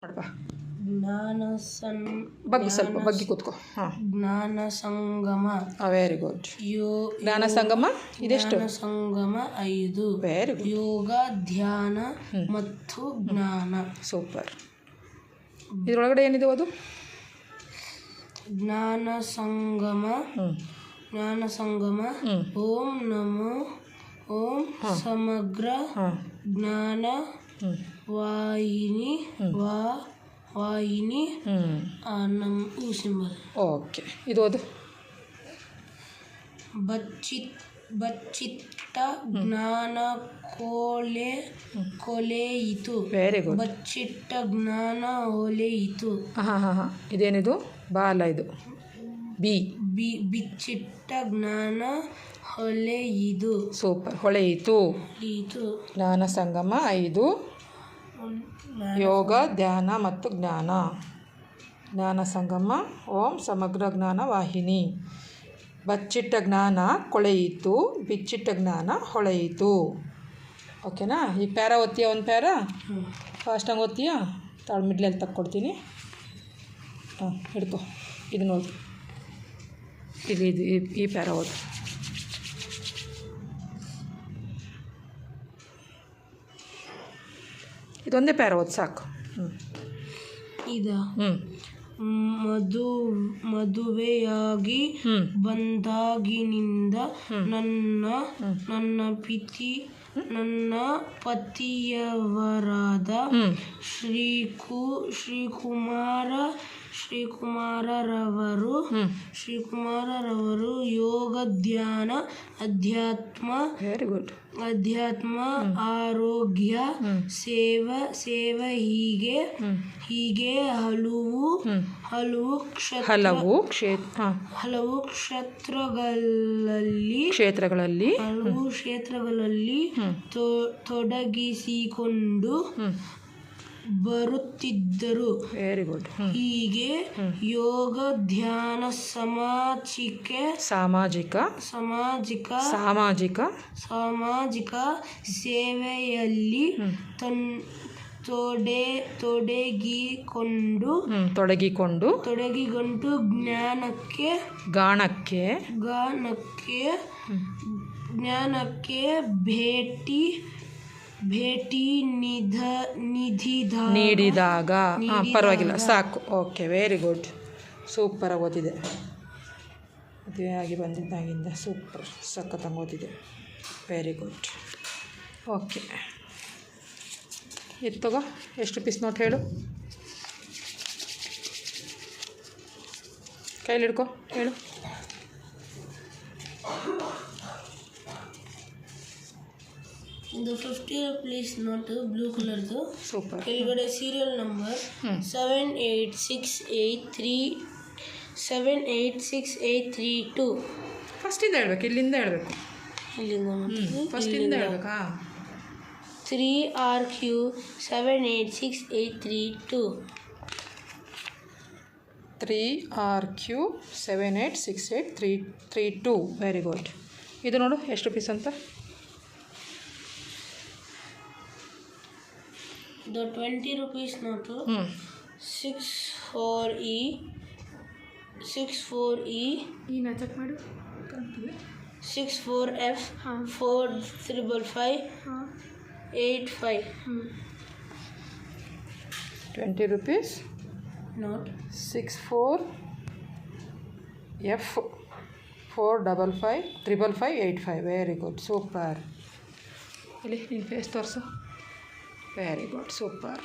ನೋಡಪ್ಪ, ಜ್ಞಾನ ಬಗ್ಗೆ ಸ್ವಲ್ಪ ಬಗ್ಗೆ ಕೂತ್ಕೋ. ಹಾಂ, ಜ್ಞಾನ ಸಂಗಮ. Very good. ಜ್ಞಾನ ಸಂಗಮ ಇದೆಷ್ಟು? ಜ್ಞಾನ ಸಂಗಮ 5. Very good. ಯೋಗ, ಧ್ಯಾನ ಮತ್ತು ಜ್ಞಾನ. ಸೂಪರ್. ಇದರೊಳಗಡೆ ಏನಿದೆ ಅದು? ಜ್ಞಾನ ಸಂಗಮ. ಜ್ಞಾನ ಸಂಗಮ. ಓಂ ನಮೋ ಓಂ ಸಮಗ್ರ ಜ್ಞಾನ ವಾಹಿನಿ ವಾಹಿನಿ ನಮ್ಮ ಈ ಸಿಂಬಲ್. ಓಕೆ, ಇದು ಅದು ಬಚ್ಚಿಟ್ಟ ಜ್ಞಾನ ಕೊಲೆಯಿತು. Very good. ಬಚ್ಚಿಟ್ಟ ಜ್ಞಾನ ಹೊಲೆಯಿತು. ಹಾಂ ಹಾಂ ಹಾಂ, ಇದೇನಿದು? ಬಾಲ ಇದು ಬಿಚ್ಚಿಟ್ಟ ಜ್ಞಾನ ಹೊಲೆಯಿದು. ಸೂಪರ್. ಹೊಳೆಯಿತು. ಜ್ಞಾನ ಸಂಗಮ 5. ಯೋಗ, ಧ್ಯಾನ ಮತ್ತು ಜ್ಞಾನ. ಜ್ಞಾನ ಸಂಗಮ, ಓಂ ಸಮಗ್ರ ಜ್ಞಾನ ವಾಹಿನಿ. ಬಚ್ಚಿಟ್ಟ ಜ್ಞಾನ ಕೊಳೆಯಿತು, ಬಿಚ್ಚಿಟ್ಟ ಜ್ಞಾನ ಹೊಳೆಯಿತು. ಓಕೆನಾ? ಈ ಪ್ಯಾರ ಓದ್ತೀಯ? ಒಂದು ಪ್ಯಾರ ಫಾಸ್ಟಾಗಿ ಓದ್ತೀಯಾ? ತಾಳು ಮಿಡ್ಲಲ್ಲಿ ತಕ್ಕೊಡ್ತೀನಿ. ಹಾಂ, ಹಿಡ್ಕೊ. ಇದು ನೋಡಿ, ಇದು ಈ ಪ್ಯಾರ ಓದು. ಇದೊಂದೇ ಪ್ಯಾರ ಓದು ಸಾಕು. ಮದುವೆಯಾಗಿ ಬಂದಾಗಿನಿಂದ ನನ್ನ ಪತಿಯವರಾದ ಶ್ರೀಕುಮಾರರವರು ಯೋಗ, ಧ್ಯಾನ, ವೆರಿ ಗುಡ್, ಅಧ್ಯಾತ್ಮ, ಆರೋಗ್ಯ, ಸೇವೆ ಹೀಗೆ ಹಲವು ಕ್ಷೇತ್ರಗಳಲ್ಲಿ ತೊಡಗಿಸಿಕೊಂಡು ಬರುತ್ತಿದ್ದರು. Very good. ಹೀಗೆ ಯೋಗ, ಧ್ಯಾನ, ಸಾಮಾಜಿಕ ಸೇವೆಯಲ್ಲಿ ತೊಡಗಿಕೊಂಡು ಜ್ಞಾನಕ್ಕೆ ಭೇಟಿ ನೀಡಿದಾಗ. ಪರವಾಗಿಲ್ಲ, ಸಾಕು. Okay, very good. ಸೂಪರಾಗಿ ಓದಿದೆ. ಮದುವೆ ಆಗಿ ಬಂದಿದ್ದಾಗಿಂದ ಸೂಪರ್, ಸಖತ್ತಾಗಿ ಓದಿದೆ. Very good. ಓಕೆ, ಇದು ತಗೋ. ಎಷ್ಟು ಪೀಸ್ ನೋಟ್ ಹೇಳು? ಕೈಲಿ ಹಿಡ್ಕೊ, ಹೇಳು. ಇದು 50 ಪ್ಲೇಸ್ ನೋಟ್, ಬ್ಲೂ ಕಲರ್ದು. ಸೂಪರ್. ಕೆಳಗಡೆ ಸೀರಿಯಲ್ ನಂಬರ್ 786832. ಫಸ್ಟಿಂದ ಹೇಳ್ಬೇಕು, ಇಲ್ಲಿಂದ ಹೇಳ್ಬೇಕು. ಫಸ್ಟಿಂದ ಹೇಳ್ಬೇಕಾ? 3RQ 786832. 3RQ 786832. Very good. ಇದು ನೋಡು ಎಷ್ಟು ಪೀಸ್ ಅಂತ. ಇದು 20 ರೂಪೀಸ್ ನೋಟು. 64E ಚೆಕ್ ಮಾಡು. 64F 4555 85. 20 rupees note. 64F 455 555 very good. Super. ಇಲ್ಲಿ ನಿನ್ನ ಫೇಸ್ ತೋರಿಸು. Very good, super.